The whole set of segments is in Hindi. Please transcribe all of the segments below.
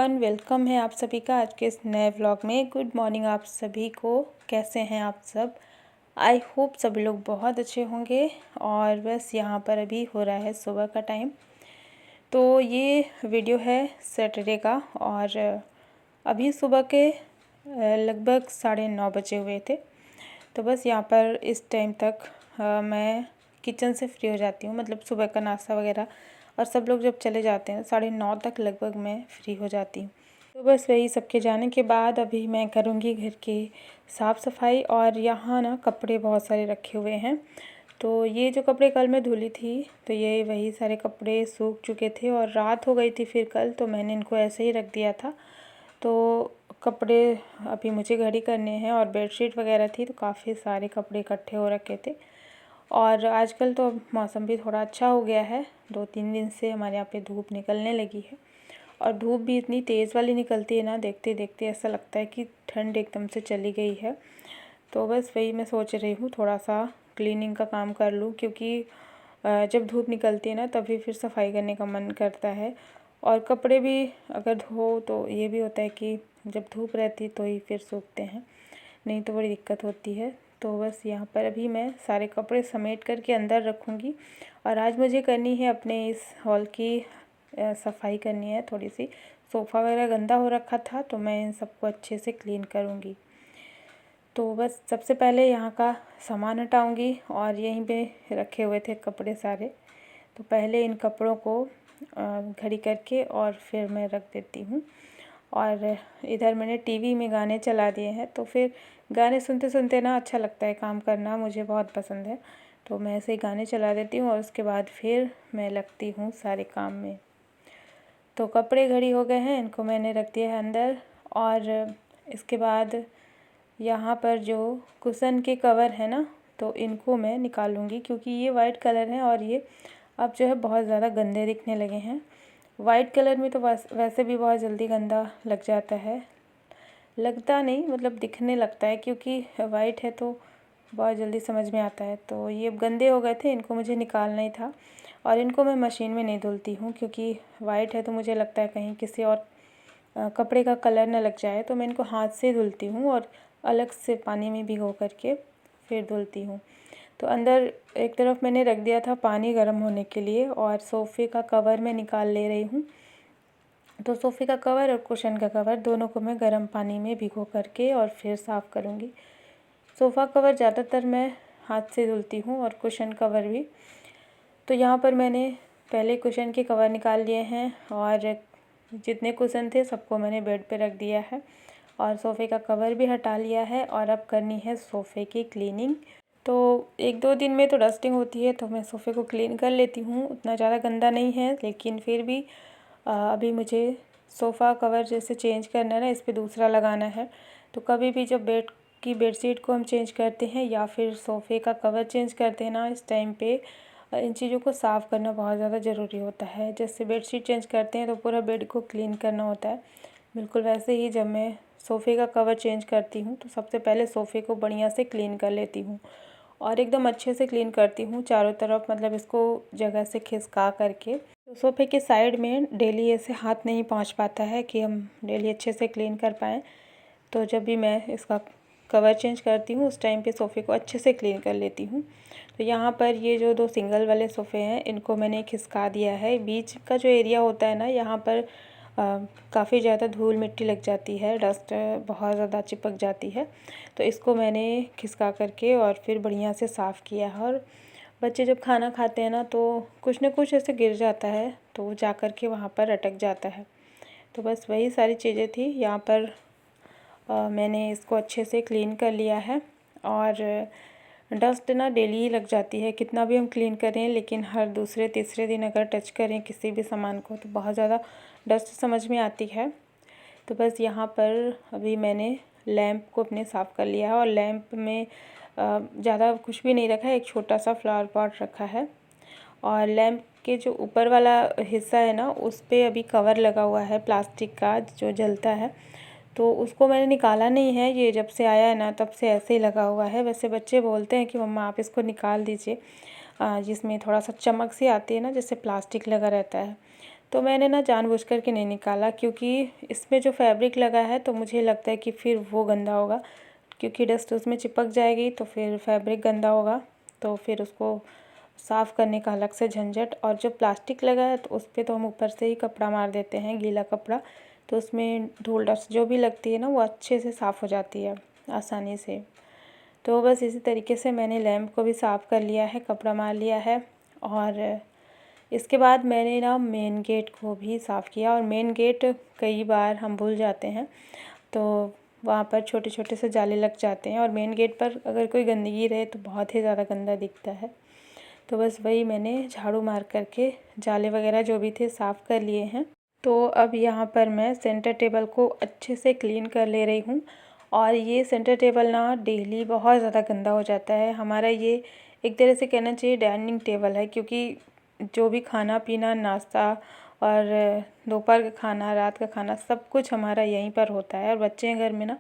एवरीवन, वेलकम है आप सभी का आज के इस नए व्लॉग में। गुड मॉर्निंग आप सभी को। कैसे हैं आप सब? आई होप सभी लोग बहुत अच्छे होंगे। और बस यहाँ पर अभी हो रहा है सुबह का टाइम। तो ये वीडियो है सैटरडे का और अभी सुबह के लगभग 9:30 बजे हुए थे। तो बस यहाँ पर इस टाइम तक मैं किचन से फ्री हो जाती हूँ, मतलब सुबह का नाश्ता वगैरह, और सब लोग जब चले जाते हैं 9:30 तक लगभग मैं फ्री हो जाती हूँ। तो बस वही सबके जाने के बाद अभी मैं करूँगी घर की साफ़ सफाई। और यहाँ ना कपड़े बहुत सारे रखे हुए हैं। तो ये जो कपड़े कल मैं धुली थी तो ये वही सारे कपड़े सूख चुके थे और रात हो गई थी फिर कल, तो मैंने इनको ऐसे ही रख दिया था। तो कपड़े अभी मुझे घड़ी करने हैं और बेडशीट वगैरह थी, तो काफ़ी सारे कपड़े इकट्ठे हो रखे थे। और आजकल तो मौसम भी थोड़ा अच्छा हो गया है। 2-3 दिन से हमारे यहाँ पे धूप निकलने लगी है और धूप भी इतनी तेज़ वाली निकलती है ना, देखते देखते ऐसा लगता है कि ठंड एकदम से चली गई है। तो बस वही मैं सोच रही हूँ थोड़ा सा क्लीनिंग का काम कर लूँ, क्योंकि जब धूप निकलती है ना तभी फिर सफाई करने का मन करता है। और कपड़े भी अगर धो तो ये भी होता है कि जब धूप रहती तो ही फिर सूखते हैं, नहीं तो बड़ी दिक्कत होती है। तो बस यहाँ पर अभी मैं सारे कपड़े समेट करके अंदर रखूँगी। और आज मुझे करनी है अपने इस हॉल की सफाई करनी है थोड़ी सी। सोफ़ा वगैरह गंदा हो रखा था तो मैं इन सबको अच्छे से क्लीन करूँगी। तो बस सबसे पहले यहाँ का सामान हटाऊँगी और यहीं पे रखे हुए थे कपड़े सारे। तो पहले इन कपड़ों को घड़ी करके और फिर मैं रख देती हूँ। और इधर मैंने टीवी में गाने चला दिए हैं, तो फिर गाने सुनते सुनते ना अच्छा लगता है काम करना, मुझे बहुत पसंद है। तो मैं ऐसे ही गाने चला देती हूँ और उसके बाद फिर मैं लगती हूँ सारे काम में। तो कपड़े घड़ी हो गए हैं, इनको मैंने रख दिया है अंदर। और इसके बाद यहाँ पर जो कुशन के कवर है ना, तो इनको मैं निकालूँगी, क्योंकि ये वाइट कलर है और ये अब जो है बहुत ज़्यादा गंदे दिखने लगे हैं। वाइट कलर में तो वैसे भी बहुत जल्दी गंदा लग जाता है, लगता नहीं मतलब दिखने लगता है, क्योंकि वाइट है तो बहुत जल्दी समझ में आता है। तो ये गंदे हो गए थे, इनको मुझे निकालना ही था। और इनको मैं मशीन में नहीं धुलती हूँ, क्योंकि वाइट है तो मुझे लगता है कहीं किसी और कपड़े का कलर ना लग जाए, तो मैं इनको हाथ से धुलती हूँ और अलग से पानी में भिगो करके फिर धुलती हूँ। तो अंदर एक तरफ मैंने रख दिया था पानी गर्म होने के लिए, और सोफ़े का कवर मैं निकाल ले रही हूँ। तो सोफ़े का कवर और कुशन का कवर दोनों को मैं गर्म पानी में भिगो करके और फिर साफ़ करूँगी। सोफ़ा कवर ज़्यादातर मैं हाथ से धुलती हूँ और कुशन कवर भी। तो यहाँ पर मैंने पहले कुशन के कवर निकाल लिए हैं और जितने कुशन थे सबको मैंने बेड पे रख दिया है और सोफ़े का कवर भी हटा लिया है। और अब करनी है सोफ़े की क्लीनिंग। तो 1-2 दिन में तो डस्टिंग होती है तो मैं सोफ़े को क्लीन कर लेती हूँ, उतना ज़्यादा गंदा नहीं है, लेकिन फिर भी अभी मुझे सोफ़ा कवर जैसे चेंज करना है ना, इस पर दूसरा लगाना है। तो कभी भी जब बेडशीट को हम चेंज करते हैं या फिर सोफ़े का कवर चेंज करते हैं ना, इस टाइम पे इन चीज़ों को साफ़ करना बहुत ज़्यादा ज़रूरी होता है। जैसे बेडशीट चेंज करते हैं तो पूरा बेड को क्लीन करना होता है, बिल्कुल वैसे ही जब मैं सोफ़े का कवर चेंज करती हूँ तो सबसे पहले सोफ़े को बढ़िया से क्लीन कर लेती हूँ और एकदम अच्छे से क्लीन करती हूँ चारों तरफ, मतलब इसको जगह से खिसका करके। तो सोफ़े के साइड में डेली ऐसे हाथ नहीं पहुँच पाता है कि हम डेली अच्छे से क्लीन कर पाएँ। तो जब भी मैं इसका कवर चेंज करती हूँ उस टाइम पे सोफ़े को अच्छे से क्लीन कर लेती हूँ। तो यहाँ पर ये जो 2 सिंगल वाले सोफ़े हैं इनको मैंने खिसका दिया है। बीच का जो एरिया होता है ना, यहाँ पर काफ़ी ज़्यादा धूल मिट्टी लग जाती है, डस्ट बहुत ज़्यादा चिपक जाती है। तो इसको मैंने खिसका करके और फिर बढ़िया से साफ़ किया है। और बच्चे जब खाना खाते हैं ना तो कुछ ना कुछ ऐसे गिर जाता है तो वो जा कर के वहाँ पर अटक जाता है। तो बस वही सारी चीज़ें थी। यहाँ पर मैंने इसको अच्छे से क्लीन कर लिया है। और डस्ट ना डेली ही लग जाती है, कितना भी हम क्लीन करें, लेकिन हर दूसरे तीसरे दिन अगर टच करें किसी भी सामान को तो बहुत ज़्यादा डस्ट समझ में आती है। तो बस यहाँ पर अभी मैंने लैंप को अपने साफ़ कर लिया है और लैंप में ज़्यादा कुछ भी नहीं रखा है, एक छोटा सा फ्लावर पॉट रखा है। और लैंप के जो ऊपर वाला हिस्सा है ना, उस पे अभी कवर लगा हुआ है प्लास्टिक का जो जलता है, तो उसको मैंने निकाला नहीं है। ये जब से आया है ना तब से ऐसे ही लगा हुआ है। वैसे बच्चे बोलते हैं कि मम्मा आप इसको निकाल दीजिए, जिसमें थोड़ा सा चमक सी आती है ना, जैसे प्लास्टिक लगा रहता है। तो मैंने ना जानबूझकर के नहीं निकाला, क्योंकि इसमें जो फैब्रिक लगा है तो मुझे लगता है कि फिर वो गंदा होगा, क्योंकि डस्ट उसमें चिपक जाएगी तो फिर फैब्रिक गंदा होगा, तो फिर उसको साफ़ करने का अलग से झंझट। और जो प्लास्टिक लगा है तो उस पर तो हम ऊपर से ही कपड़ा मार देते हैं, गीला कपड़ा, तो उसमें धूल डस्ट जो भी लगती है ना वो अच्छे से साफ़ हो जाती है आसानी से। तो बस इसी तरीके से मैंने लैंप को भी साफ़ कर लिया है, कपड़ा मार लिया है। और इसके बाद मैंने ना मेन गेट को भी साफ़ किया। और मेन गेट कई बार हम भूल जाते हैं तो वहाँ पर छोटे छोटे से जाले लग जाते हैं, और मेन गेट पर अगर कोई गंदगी रहे तो बहुत ही ज़्यादा गंदा दिखता है। तो बस वही मैंने झाड़ू मार करके जाले वगैरह जो भी थे साफ़ कर लिए हैं। तो अब यहाँ पर मैं सेंटर टेबल को अच्छे से क्लीन कर ले रही हूँ। और ये सेंटर टेबल ना डेली बहुत ज़्यादा गंदा हो जाता है हमारा। ये एक तरह से कहना चाहिए डाइनिंग टेबल है, क्योंकि जो भी खाना पीना, नाश्ता और दोपहर का खाना, रात का खाना, सब कुछ हमारा यहीं पर होता है। और बच्चे हैं घर में ना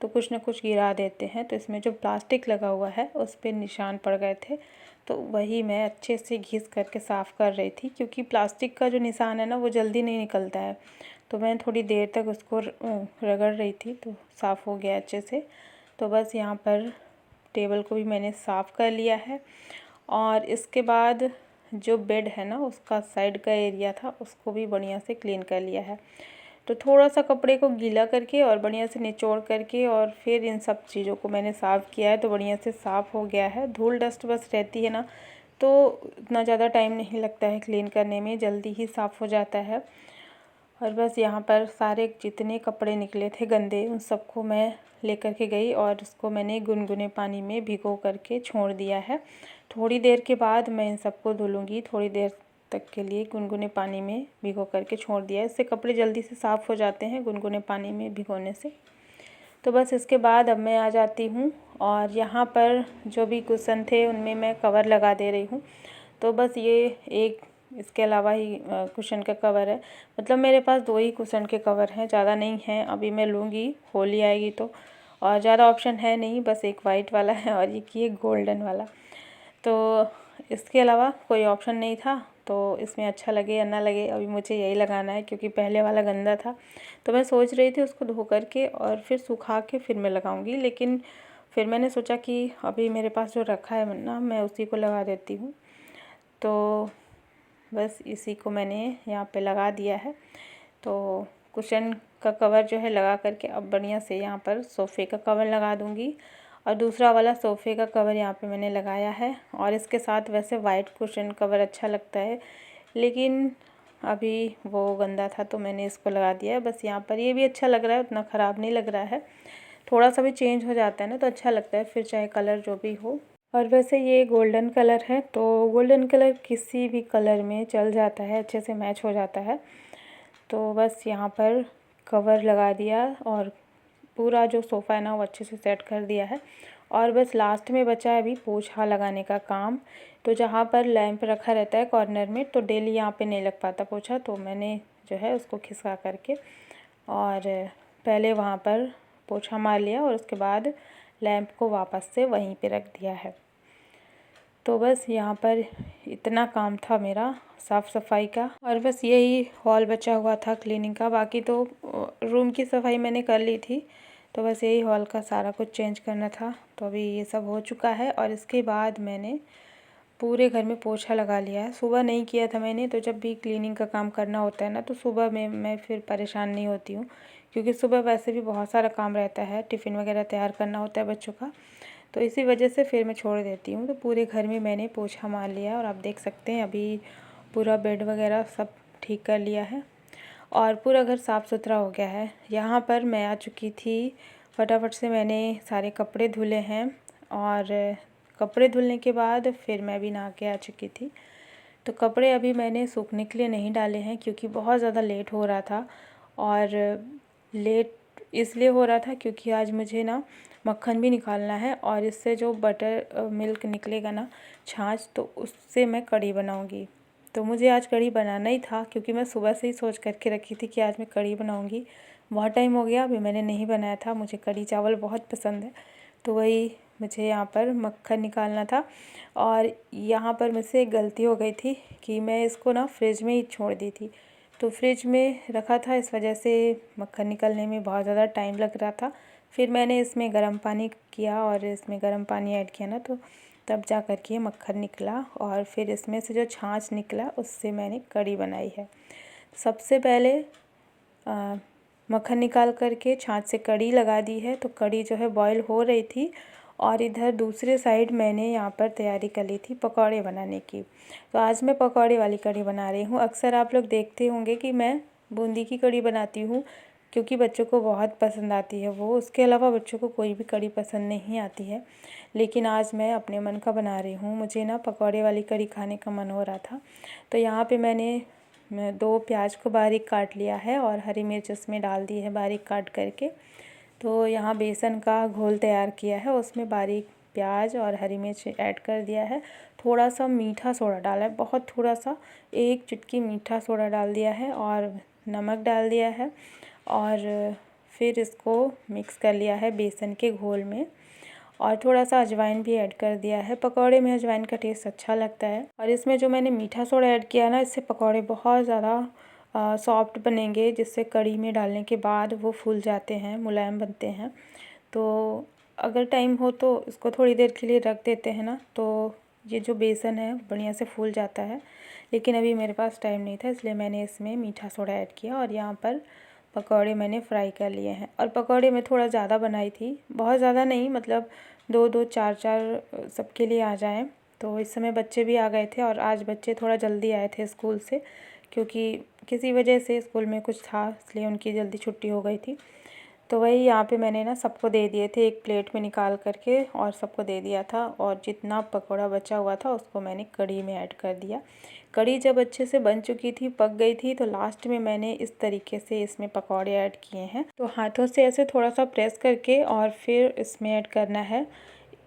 तो कुछ ना कुछ गिरा देते हैं, तो इसमें जो प्लास्टिक लगा हुआ है उस पर निशान पड़ गए थे, तो वही मैं अच्छे से घिस करके साफ़ कर रही थी, क्योंकि प्लास्टिक का जो निशान है ना वो जल्दी नहीं निकलता है। तो मैं थोड़ी देर तक उसको रगड़ रही थी तो साफ़ हो गया अच्छे से। तो बस यहाँ पर टेबल को भी मैंने साफ़ कर लिया है। और इसके बाद जो बेड है ना उसका साइड का एरिया था उसको भी बढ़िया से क्लीन कर लिया है। तो थोड़ा सा कपड़े को गीला करके और बढ़िया से निचोड़ करके और फिर इन सब चीज़ों को मैंने साफ़ किया है, तो बढ़िया से साफ़ हो गया है। धूल डस्ट बस रहती है ना तो इतना ज़्यादा टाइम नहीं लगता है क्लीन करने में, जल्दी ही साफ़ हो जाता है। और बस यहाँ पर सारे जितने कपड़े निकले थे गंदे उन सबको मैं लेकर के गई और उसको मैंने गुनगुने पानी में भिगो करके छोड़ दिया है। थोड़ी देर के बाद मैं इन सबको धुलूँगी, थोड़ी देर तक के लिए गुनगुने पानी में भिगो करके छोड़ दिया है। इससे कपड़े जल्दी से साफ़ हो जाते हैं गुनगुने पानी में भिगोने से। तो बस इसके बाद अब मैं आ जाती हूँ और यहाँ पर जो भी कुशन थे उनमें मैं कवर लगा दे रही हूँ। तो बस ये एक इसके अलावा ही कुशन का कवर है, मतलब मेरे पास 2 ही कुशन के कवर हैं, ज़्यादा नहीं हैं। अभी मैं लूँगी, होली आएगी तो, और ज़्यादा ऑप्शन है नहीं, बस एक वाइट वाला है और एक ये गोल्डन वाला। तो इसके अलावा कोई ऑप्शन नहीं था, तो इसमें अच्छा लगे या ना लगे अभी मुझे यही लगाना है, क्योंकि पहले वाला गंदा था। तो मैं सोच रही थी उसको धो करके और फिर सुखा के फिर मैं लगाऊंगी, लेकिन फिर मैंने सोचा कि अभी मेरे पास जो रखा है ना मैं उसी को लगा देती हूँ। तो बस इसी को मैंने यहाँ पे लगा दिया है। तो कुशन का कवर जो है लगा करके अब बढ़िया से यहाँ पर सोफ़े का कवर लगा दूँगी। और दूसरा वाला सोफ़े का कवर यहाँ पे मैंने लगाया है। और इसके साथ वैसे वाइट कुशन कवर अच्छा लगता है, लेकिन अभी वो गंदा था तो मैंने इसको लगा दिया है। बस यहाँ पर ये भी अच्छा लग रहा है, उतना ख़राब नहीं लग रहा है। थोड़ा सा भी चेंज हो जाता है ना तो अच्छा लगता है, फिर चाहे कलर जो भी हो। और वैसे ये गोल्डन कलर है तो गोल्डन कलर किसी भी कलर में चल जाता है, अच्छे से मैच हो जाता है। तो बस यहाँ पर कवर लगा दिया और पूरा जो सोफ़ा है ना वो अच्छे से सेट कर दिया है। और बस लास्ट में बचा है अभी पोछा लगाने का काम। तो जहाँ पर लैंप रखा रहता है कॉर्नर में तो डेली यहाँ पे नहीं लग पाता पोछा, तो मैंने जो है उसको खिसका करके और पहले वहाँ पर पोछा मार लिया और उसके बाद लैंप को वापस से वहीं पे रख दिया है। तो बस यहाँ पर इतना काम था मेरा साफ़ सफाई का। और बस यही हॉल बचा हुआ था क्लीनिंग का, बाकी तो रूम की सफाई मैंने कर ली थी। तो बस यही हॉल का सारा कुछ चेंज करना था, तो अभी ये सब हो चुका है। और इसके बाद मैंने पूरे घर में पोछा लगा लिया है। सुबह नहीं किया था मैंने, तो जब भी क्लीनिंग का काम करना होता है ना तो सुबह में मैं फिर परेशान नहीं होती हूँ, क्योंकि सुबह वैसे भी बहुत सारा काम रहता है, टिफ़िन वगैरह तैयार करना होता है बच्चों का, तो इसी वजह से फिर मैं छोड़ देती हूँ। तो पूरे घर में मैंने पोछा मार लिया और आप देख सकते हैं अभी पूरा बेड वगैरह सब ठीक कर लिया है और पूरा घर साफ़ सुथरा हो गया है। यहाँ पर मैं आ चुकी थी, फटाफट से मैंने सारे कपड़े धुले हैं और कपड़े धुलने के बाद फिर मैं भी नहा के आ चुकी थी। तो कपड़े अभी मैंने सूखने के लिए नहीं डाले हैं, क्योंकि बहुत ज़्यादा लेट हो रहा था। और लेट इसलिए हो रहा था क्योंकि आज मुझे ना मक्खन भी निकालना है और इससे जो बटर मिल्क निकलेगा ना, छाछ, तो उससे मैं कढ़ी बनाऊंगी। तो मुझे आज कढ़ी बनाना ही था, क्योंकि मैं सुबह से ही सोच करके रखी थी कि आज मैं कढ़ी बनाऊंगी। बहुत टाइम हो गया अभी मैंने नहीं बनाया था, मुझे कढ़ी चावल बहुत पसंद है, तो वही मुझे यहाँ पर मक्खन निकालना था। और यहाँ पर मुझसे एक गलती हो गई थी कि मैं इसको ना फ्रिज में ही छोड़ दी थी, तो फ्रिज में रखा था, इस वजह से मक्खन निकलने में बहुत ज़्यादा टाइम लग रहा था। फिर मैंने इसमें गर्म पानी किया और इसमें गर्म पानी ऐड किया ना, तो तब जा कर के मक्खन निकला। और फिर इसमें से जो छाछ निकला उससे मैंने कढ़ी बनाई है। सबसे पहले मक्खन निकाल कर के छाछ से कढ़ी लगा दी है। तो कढ़ी जो है बॉईल हो रही थी और इधर दूसरे साइड मैंने यहाँ पर तैयारी कर ली थी पकौड़े बनाने की। तो आज मैं पकौड़े वाली कढ़ी बना रही हूँ। अक्सर आप लोग देखते होंगे कि मैं बूंदी की कढ़ी बनाती हूँ, क्योंकि बच्चों को बहुत पसंद आती है वो। उसके अलावा बच्चों को कोई भी कढ़ी पसंद नहीं आती है, लेकिन आज मैं अपने मन का बना रही हूँ। मुझे ना पकौड़े वाली कढ़ी खाने का मन हो रहा था। तो यहाँ पे मैंने 2 प्याज को बारीक काट लिया है और हरी मिर्च उसमें डाल दी है बारीक काट करके। तो यहाँ बेसन का घोल तैयार किया है, उसमें बारीक प्याज और हरी मिर्च ऐड कर दिया है। थोड़ा सा मीठा सोडा डाला है, बहुत थोड़ा सा, 1 चुटकी मीठा सोडा डाल दिया है और नमक डाल दिया है। और फिर इसको मिक्स कर लिया है बेसन के घोल में, और थोड़ा सा अजवाइन भी ऐड कर दिया है। पकौड़े में अजवाइन का टेस्ट अच्छा लगता है। और इसमें जो मैंने मीठा सोडा ऐड किया ना, इससे पकौड़े बहुत ज़्यादा सॉफ्ट बनेंगे, जिससे कढ़ी में डालने के बाद वो फूल जाते हैं, मुलायम बनते हैं। तो अगर टाइम हो तो इसको थोड़ी देर के लिए रख देते हैं ना, तो ये जो बेसन है बढ़िया से फूल जाता है। लेकिन अभी मेरे पास टाइम नहीं था, इसलिए मैंने इसमें मीठा सोडा ऐड किया और यहाँ पर पकौड़े मैंने फ्राई कर लिए हैं। और पकौड़े मैं थोड़ा ज़्यादा बनाई थी, बहुत ज़्यादा नहीं, मतलब 2-2 4-4 सबके लिए आ जाएं। तो इस समय बच्चे भी आ गए थे और आज बच्चे थोड़ा जल्दी आए थे स्कूल से, क्योंकि किसी वजह से स्कूल में कुछ था, इसलिए उनकी जल्दी छुट्टी हो गई थी। तो वही यहाँ पे मैंने ना सबको दे दिए थे, एक प्लेट में निकाल करके और सबको दे दिया था। और जितना पकौड़ा बचा हुआ था उसको मैंने कढ़ी में ऐड कर दिया। कढ़ी जब अच्छे से बन चुकी थी, पक गई थी, तो लास्ट में मैंने इस तरीके से इसमें पकौड़े ऐड किए हैं। तो हाथों से ऐसे थोड़ा सा प्रेस करके और फिर इसमें ऐड करना है।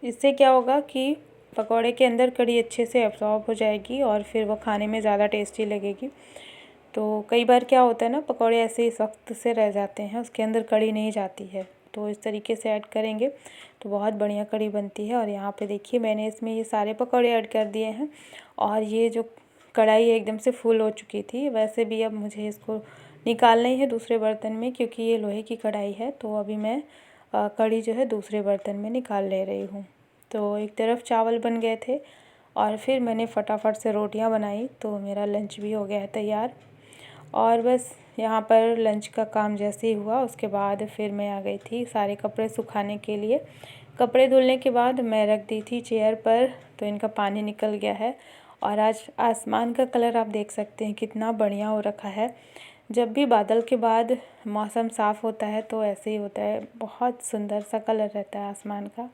इससे क्या होगा कि पकौड़े के अंदर कढ़ी अच्छे से एब्जॉर्ब हो जाएगी और फिर वो खाने में ज़्यादा टेस्टी लगेगी। तो कई बार क्या होता है ना, पकौड़े ऐसे ही सख्त से रह जाते हैं, उसके अंदर कढ़ी नहीं जाती है। तो इस तरीके से ऐड करेंगे तो बहुत बढ़िया कढ़ी बनती है। और यहाँ पे देखिए मैंने इसमें ये सारे पकौड़े ऐड कर दिए हैं। और ये जो कढ़ाई एकदम से फुल हो चुकी थी। वैसे भी अब मुझे इसको निकालना ही है दूसरे बर्तन में, क्योंकि ये लोहे की कढ़ाई है। तो अभी मैं कढ़ी जो है दूसरे बर्तन में निकाल ले रही हूँ। तो एक तरफ चावल बन गए थे और फिर मैंने फटाफट से रोटियाँ बनाई, तो मेरा लंच भी हो गया है तैयार। और बस यहाँ पर लंच का काम जैसे ही हुआ, उसके बाद फिर मैं आ गई थी सारे कपड़े सुखाने के लिए। कपड़े धुलने के बाद मैं रख दी थी चेयर पर, तो इनका पानी निकल गया है। और आज आसमान का कलर आप देख सकते हैं कितना बढ़िया हो रखा है। जब भी बादल के बाद मौसम साफ़ होता है तो ऐसे ही होता है, बहुत सुंदर सा कलर रहता है आसमान का।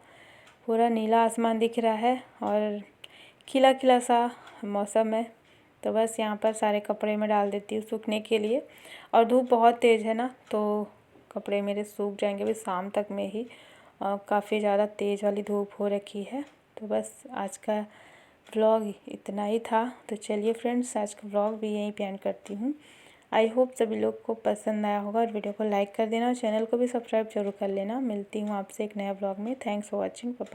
पूरा नीला आसमान दिख रहा है और खिला खिला सा मौसम है। तो बस यहाँ पर सारे कपड़े मैं डाल देती हूँ सूखने के लिए। और धूप बहुत तेज़ है ना, तो कपड़े मेरे सूख जाएंगे भी शाम तक में ही। काफ़ी ज़्यादा तेज़ वाली धूप हो रखी है। तो बस आज का व्लॉग इतना ही था। तो चलिए फ्रेंड्स, आज का व्लॉग भी यहीं पे एंड करती हूँ। आई होप सभी लोग को पसंद आया होगा और वीडियो को लाइक कर देना और चैनल को भी सब्सक्राइब जरूर कर लेना। मिलती हूँ आपसे एक नया व्लॉग में। Thanks for watching. बाय।